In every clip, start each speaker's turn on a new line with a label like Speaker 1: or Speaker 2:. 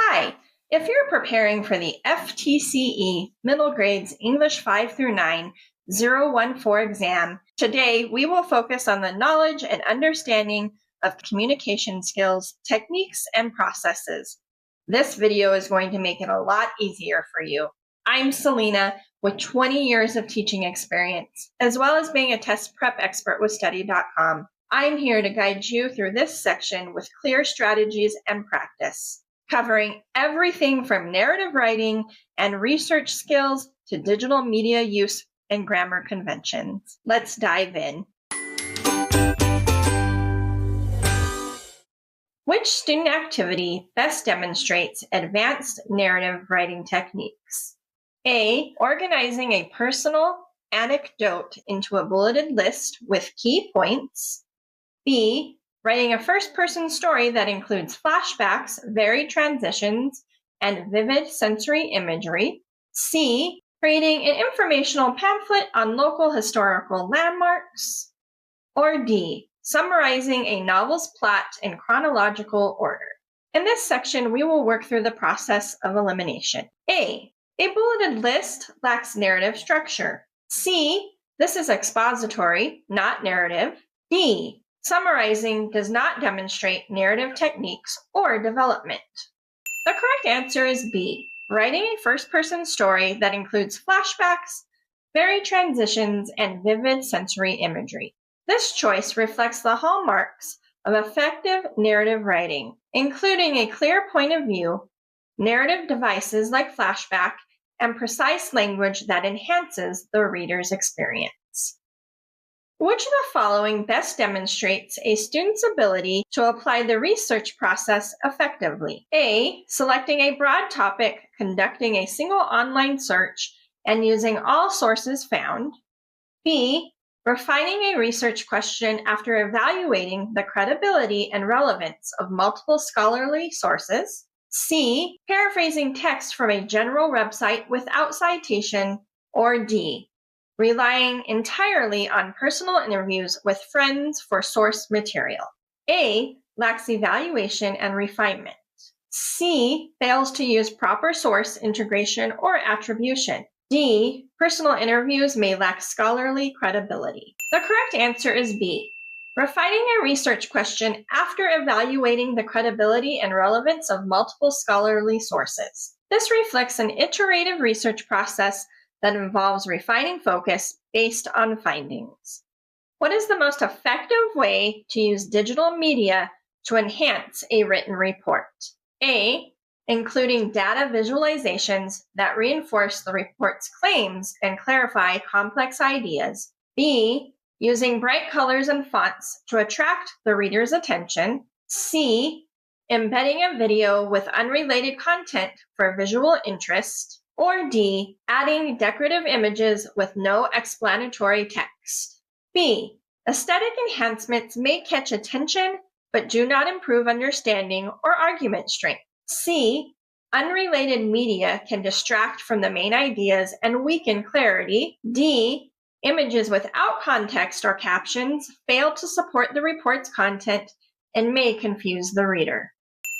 Speaker 1: Hi, if you're preparing for the FTCE Middle Grades English 5 through 9 014 exam, today we will focus on the knowledge and understanding of communication skills, techniques, and processes. This video is going to make it a lot easier for you. I'm Selena with 20 years of teaching experience, as well as being a test prep expert with Study.com. I'm here to guide you through this section with clear strategies and practice, covering everything from narrative writing and research skills to digital media use and grammar conventions. Let's dive in. Which student activity best demonstrates advanced narrative writing techniques? A. Organizing a personal anecdote into a bulleted list with key points. B. Writing a first-person story that includes flashbacks, varied transitions, and vivid sensory imagery. C. Creating an informational pamphlet on local historical landmarks. Or D. Summarizing a novel's plot in chronological order. In this section, we will work through the process of elimination. A bulleted list lacks narrative structure. C. This is expository, not narrative. D. Summarizing does not demonstrate narrative techniques or development. The correct answer is B. Writing a first-person story that includes flashbacks, varied transitions, and vivid sensory imagery. This choice reflects the hallmarks of effective narrative writing, including a clear point of view, narrative devices like flashback, and precise language that enhances the reader's experience. Which of the following best demonstrates a student's ability to apply the research process effectively? A. Selecting a broad topic, conducting a single online search, and using all sources found. B. Refining a research question after evaluating the credibility and relevance of multiple scholarly sources. C. Paraphrasing text from a general website without citation. Or D. Relying entirely on personal interviews with friends for source material. A. Lacks evaluation and refinement. C. Fails to use proper source integration or attribution. D. Personal interviews may lack scholarly credibility. The correct answer is B. Refining a research question after evaluating the credibility and relevance of multiple scholarly sources. This reflects an iterative research process that involves refining focus based on findings. What is the most effective way to use digital media to enhance a written report? A. Including data visualizations that reinforce the report's claims and clarify complex ideas. B. Using bright colors and fonts to attract the reader's attention. C. Embedding a video with unrelated content for visual interest. Or D. Adding decorative images with no explanatory text. B. Aesthetic enhancements may catch attention but do not improve understanding or argument strength. C. Unrelated media can distract from the main ideas and weaken clarity. D. Images without context or captions fail to support the report's content and may confuse the reader.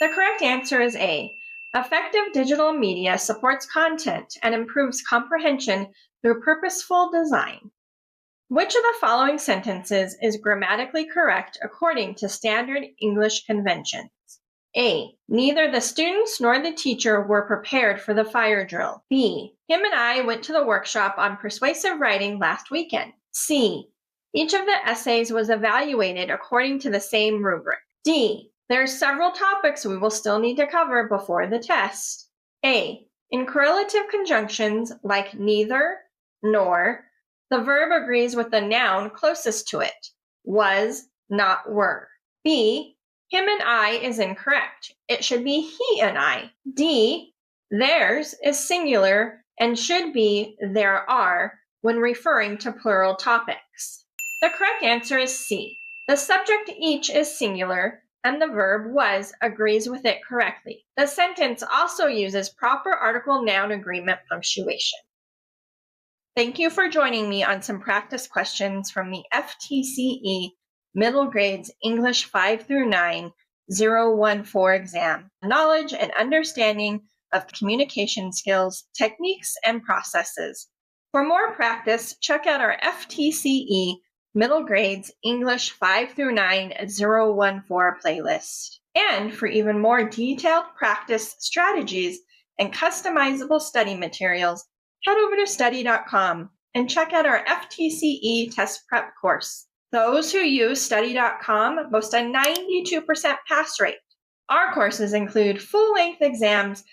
Speaker 1: The correct answer is A. Effective digital media supports content and improves comprehension through purposeful design. Which of the following sentences is grammatically correct according to standard English conventions? A. Neither the students nor the teacher were prepared for the fire drill. B. Him and I went to the workshop on persuasive writing last weekend. C. Each of the essays was evaluated according to the same rubric. D. There are several topics we will still need to cover before the test. A. In correlative conjunctions like neither, nor, the verb agrees with the noun closest to it, was, not were. B. Him and I is incorrect. It should be he and I. D. Theirs is singular and should be there are when referring to plural topics. The correct answer is C. The subject each is singular and the verb was agrees with it correctly. The sentence also uses proper article-noun agreement punctuation. Thank you for joining me on some practice questions from the FTCE Middle Grades English 5 through 9 014 exam, knowledge and understanding of communication skills, techniques, and processes. For more practice, check out our FTCE Middle Grades English 5 through 9 014 playlist. And for even more detailed practice strategies and customizable study materials, head over to study.com and check out our FTCE test prep course. Those who use study.com boast a 92% pass rate. Our courses include full-length exams,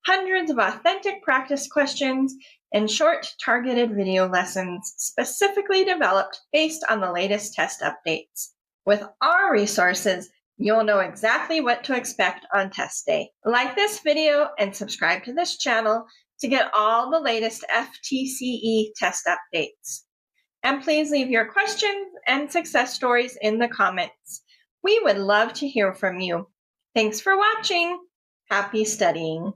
Speaker 1: hundreds of authentic practice questions, and short targeted video lessons specifically developed based on the latest test updates. With our resources, you'll know exactly what to expect on test day. Like this video and subscribe to this channel to get all the latest FTCE test updates. And please leave your questions and success stories in the comments. We would love to hear from you. Thanks for watching. Happy studying.